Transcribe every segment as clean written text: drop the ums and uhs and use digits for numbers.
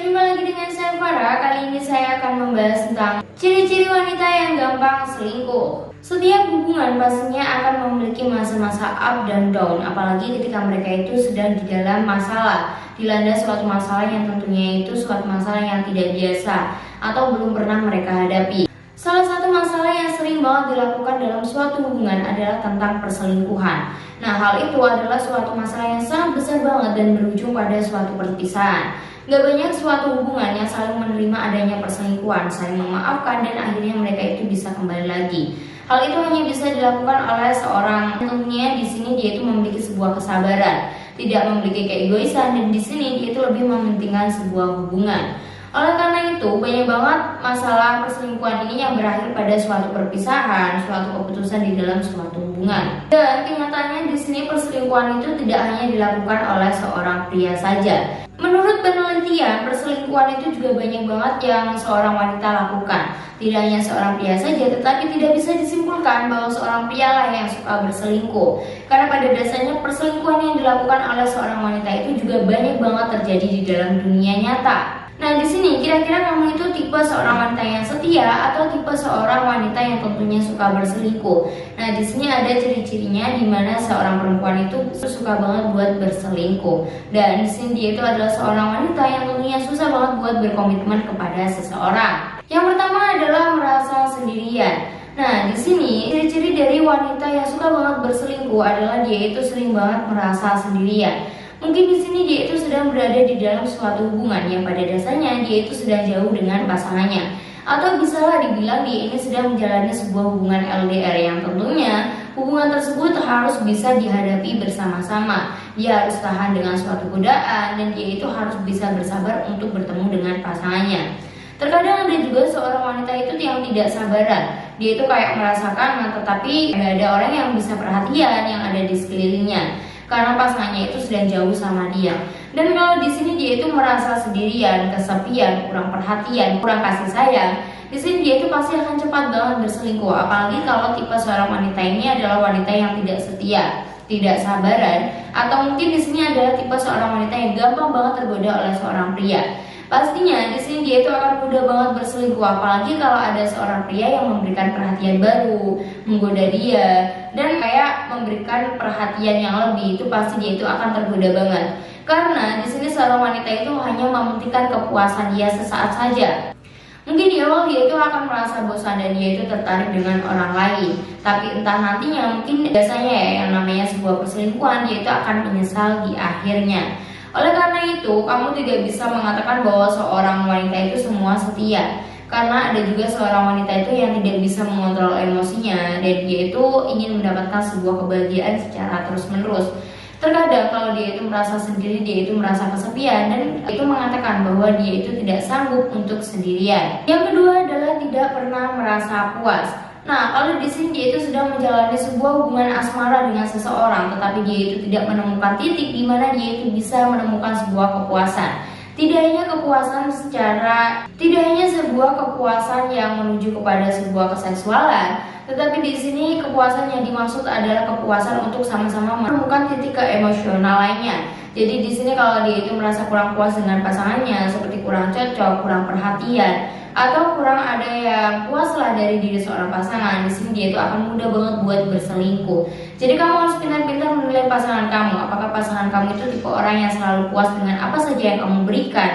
jumpa lagi dengan saya Farah. Kali ini saya akan membahas tentang ciri-ciri wanita yang gampang selingkuh. Setiap hubungan pastinya akan memiliki masa-masa up dan down, apalagi ketika mereka itu sedang di dalam masalah, dilanda suatu masalah yang tentunya itu suatu masalah yang tidak biasa atau belum pernah mereka hadapi. Salah satu masalah yang sering banget dilakukan dalam suatu hubungan adalah tentang perselingkuhan. Nah, hal itu adalah suatu masalah yang sangat besar banget dan berujung pada suatu perpisahan. Gak banyak suatu hubungan yang saling menerima adanya perselingkuhan, saling memaafkan, dan akhirnya mereka itu bisa kembali lagi. Hal itu hanya bisa dilakukan oleh seorang, tentunya di sini dia itu memiliki sebuah kesabaran, tidak memiliki keegoisan, dan di sini dia itu lebih mementingkan sebuah hubungan. Oleh karena itu, banyak banget masalah perselingkuhan ini yang berakhir pada suatu perpisahan, suatu keputusan di dalam suatu hubungan. Dan kenyataannya di sini perselingkuhan itu tidak hanya dilakukan oleh seorang pria saja. Menurut penelitian, perselingkuhan itu juga banyak banget yang seorang wanita lakukan. Tidak hanya seorang pria saja, tetapi tidak bisa disimpulkan bahwa seorang pria lah yang suka berselingkuh. Karena pada dasarnya perselingkuhan yang dilakukan oleh seorang wanita itu juga banyak banget terjadi di dalam dunia nyata. Nah, di sini kira-kira kamu itu tipe seorang wanita yang setia atau tipe seorang wanita yang tentunya suka berselingkuh. Nah, di sini ada ciri-cirinya di mana seorang perempuan itu suka banget buat berselingkuh. Dan di sini dia itu adalah seorang wanita yang tentunya susah banget buat berkomitmen kepada seseorang. Yang pertama adalah merasa sendirian. Nah, di sini ciri-ciri dari wanita yang suka banget berselingkuh adalah dia itu sering banget merasa sendirian. Mungkin di sini dia itu sedang berada di dalam suatu hubungan yang pada dasarnya dia itu sedang jauh dengan pasangannya. Atau bisalah dibilang dia ini sedang menjalani sebuah hubungan LDR yang tentunya hubungan tersebut harus bisa dihadapi bersama-sama. Dia harus tahan dengan suatu godaan dan dia itu harus bisa bersabar untuk bertemu dengan pasangannya. Terkadang ada juga seorang wanita itu yang tidak sabaran. Dia itu kayak merasakan tetapi tidak ada orang yang bisa perhatian yang ada di sekelilingnya. Karena pasangannya itu sedang jauh sama dia. Dan kalau di sini dia itu merasa sendirian, kesepian, kurang perhatian, kurang kasih sayang, di sini dia itu pasti akan cepat banget berselingkuh. Apalagi kalau tipe seorang wanita ini adalah wanita yang tidak setia, tidak sabaran, atau mungkin di sini adalah tipe seorang wanita yang gampang banget tergoda oleh seorang pria. Pastinya di sini dia itu akan mudah banget berselingkuh, apalagi kalau ada seorang pria yang memberikan perhatian baru, menggoda dia, dan kayak memberikan perhatian yang lebih, itu pasti dia itu akan tergoda banget. Karena di sini seorang wanita itu hanya mementingkan kepuasan dia sesaat saja. Mungkin di awal dia itu akan merasa bosan dan dia itu tertarik dengan orang lain, tapi entah nantinya mungkin biasanya ya yang namanya sebuah perselingkuhan dia itu akan menyesal di akhirnya. Oleh karena itu, kamu tidak bisa mengatakan bahwa seorang wanita itu semua setia. Karena ada juga seorang wanita itu yang tidak bisa mengontrol emosinya dan dia itu ingin mendapatkan sebuah kebahagiaan secara terus-menerus. Terkadang kalau dia itu merasa sendiri, dia itu merasa kesepian dan itu mengatakan bahwa dia itu tidak sanggup untuk sendirian. Yang kedua adalah tidak pernah merasa puas. Nah, kalau di sini dia itu sedang menjalani sebuah hubungan asmara dengan seseorang, tetapi dia itu tidak menemukan titik di mana dia itu bisa menemukan sebuah kepuasan. Tidak hanya sebuah kepuasan yang menuju kepada sebuah keseksualan, tetapi di sini kepuasan yang dimaksud adalah kepuasan untuk sama-sama menemukan titik keemosional lainnya. Jadi di sini kalau dia itu merasa kurang puas dengan pasangannya, seperti kurang cocok, kurang perhatian, atau kurang ada yang puaslah dari diri seorang pasangan, di sini dia itu akan mudah banget buat berselingkuh. Jadi kamu harus pintar-pintar menilai pasangan kamu. Apakah pasangan kamu itu tipe orang yang selalu puas dengan apa saja yang kamu berikan,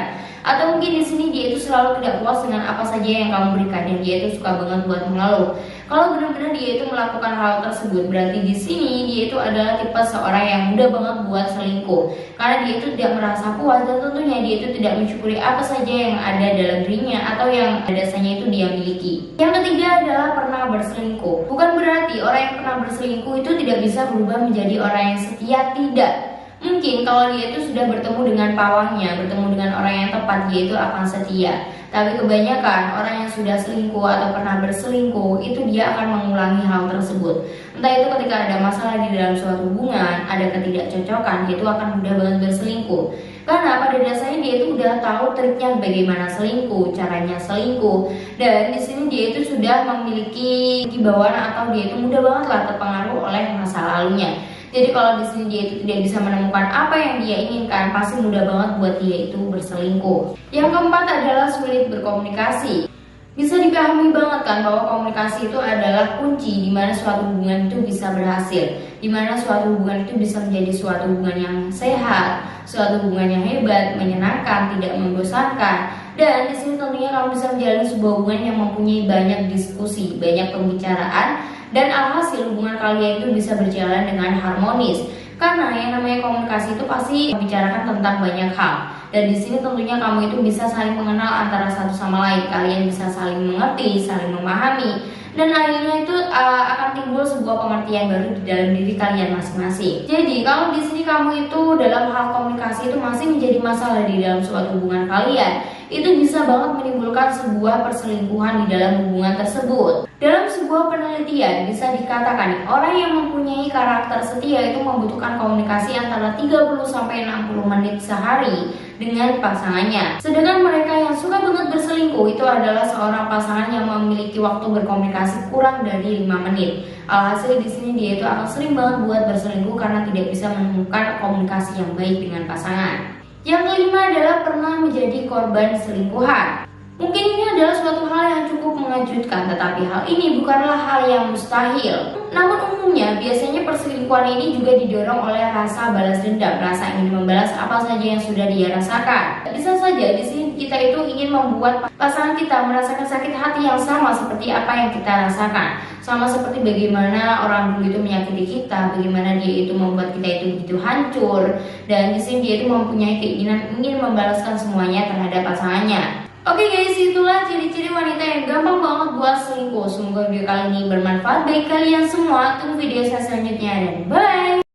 atau mungkin di sini dia itu selalu tidak puas dengan apa saja yang kamu berikan dan dia itu suka banget buat mengeluh. Kalau benar-benar dia itu melakukan hal tersebut, berarti di sini dia itu adalah tipe seorang yang mudah banget buat selingkuh. Karena dia itu tidak merasa puas dan tentunya dia itu tidak mensyukuri apa saja yang ada dalam dirinya atau yang dasarnya itu dia miliki. Yang ketiga adalah pernah berselingkuh. Bukan berarti orang yang pernah berselingkuh itu tidak bisa berubah menjadi orang yang setia, tidak. Mungkin kalau dia itu sudah bertemu dengan pawangnya, bertemu dengan orang yang tepat, dia itu akan setia. Tapi kebanyakan orang yang sudah selingkuh atau pernah berselingkuh itu dia akan mengulangi hal tersebut. Entah itu ketika ada masalah di dalam suatu hubungan, ada ketidakcocokan, dia itu akan mudah banget berselingkuh. Karena pada dasarnya dia itu udah tahu triknya bagaimana selingkuh, caranya selingkuh. Dan di sini dia itu sudah memiliki kibawaan atau dia itu mudah banget lah terpengaruh oleh masa lalunya. Jadi kalau di sini dia itu tidak bisa menemukan apa yang dia inginkan, pasti mudah banget buat dia itu berselingkuh. Yang keempat adalah sulit berkomunikasi. Bisa dipahami banget kan bahwa komunikasi itu adalah kunci di mana suatu hubungan itu bisa berhasil, di mana suatu hubungan itu bisa menjadi suatu hubungan yang sehat, suatu hubungan yang hebat, menyenangkan, tidak membosankan. Dan di sini tentunya kamu bisa menjalin sebuah hubungan yang mempunyai banyak diskusi, banyak pembicaraan, dan alhasil hubungan kalian itu bisa berjalan dengan harmonis. Karena yang namanya komunikasi itu pasti membicarakan tentang banyak hal. Dan di sini tentunya kamu itu bisa saling mengenal antara satu sama lain. Kalian bisa saling mengerti, saling memahami, dan akhirnya itu akan timbul sebuah pengertian baru di dalam diri kalian masing-masing. Jadi kalau di sini kamu itu dalam hal komunikasi itu masih menjadi masalah di dalam suatu hubungan kalian, itu bisa banget menimbulkan sebuah perselingkuhan di dalam hubungan tersebut. Dalam sebuah penelitian bisa dikatakan orang yang mempunyai karakter setia itu membutuhkan komunikasi antara 30-60 menit sehari dengan pasangannya. Sedangkan mereka yang suka banget berselingkuh itu adalah seorang pasangan yang memiliki waktu berkomunikasi kurang dari 5 menit. Alhasil di sini dia itu akan sering banget buat berselingkuh karena tidak bisa menemukan komunikasi yang baik dengan pasangan. Yang kelima adalah pernah menjadi korban selingkuhan. Mungkin ini adalah suatu hal yang cukup mengejutkan, tetapi hal ini bukanlah hal yang mustahil. Namun umumnya biasanya perselingkuhan ini juga didorong oleh rasa balas dendam, rasa ingin membalas apa saja yang sudah dia rasakan. Bisa saja di sini kita itu ingin membuat pasangan kita merasakan sakit hati yang sama seperti apa yang kita rasakan. Sama seperti bagaimana orang dulu itu menyakiti kita, bagaimana dia itu membuat kita itu begitu hancur, dan di sini dia itu mempunyai keinginan ingin membalaskan semuanya terhadap pasangannya. Oke guys, itulah ciri-ciri wanita yang gampang banget buat selingkuh. Semoga video kali ini bermanfaat bagi kalian semua. Tunggu video saya selanjutnya dan bye.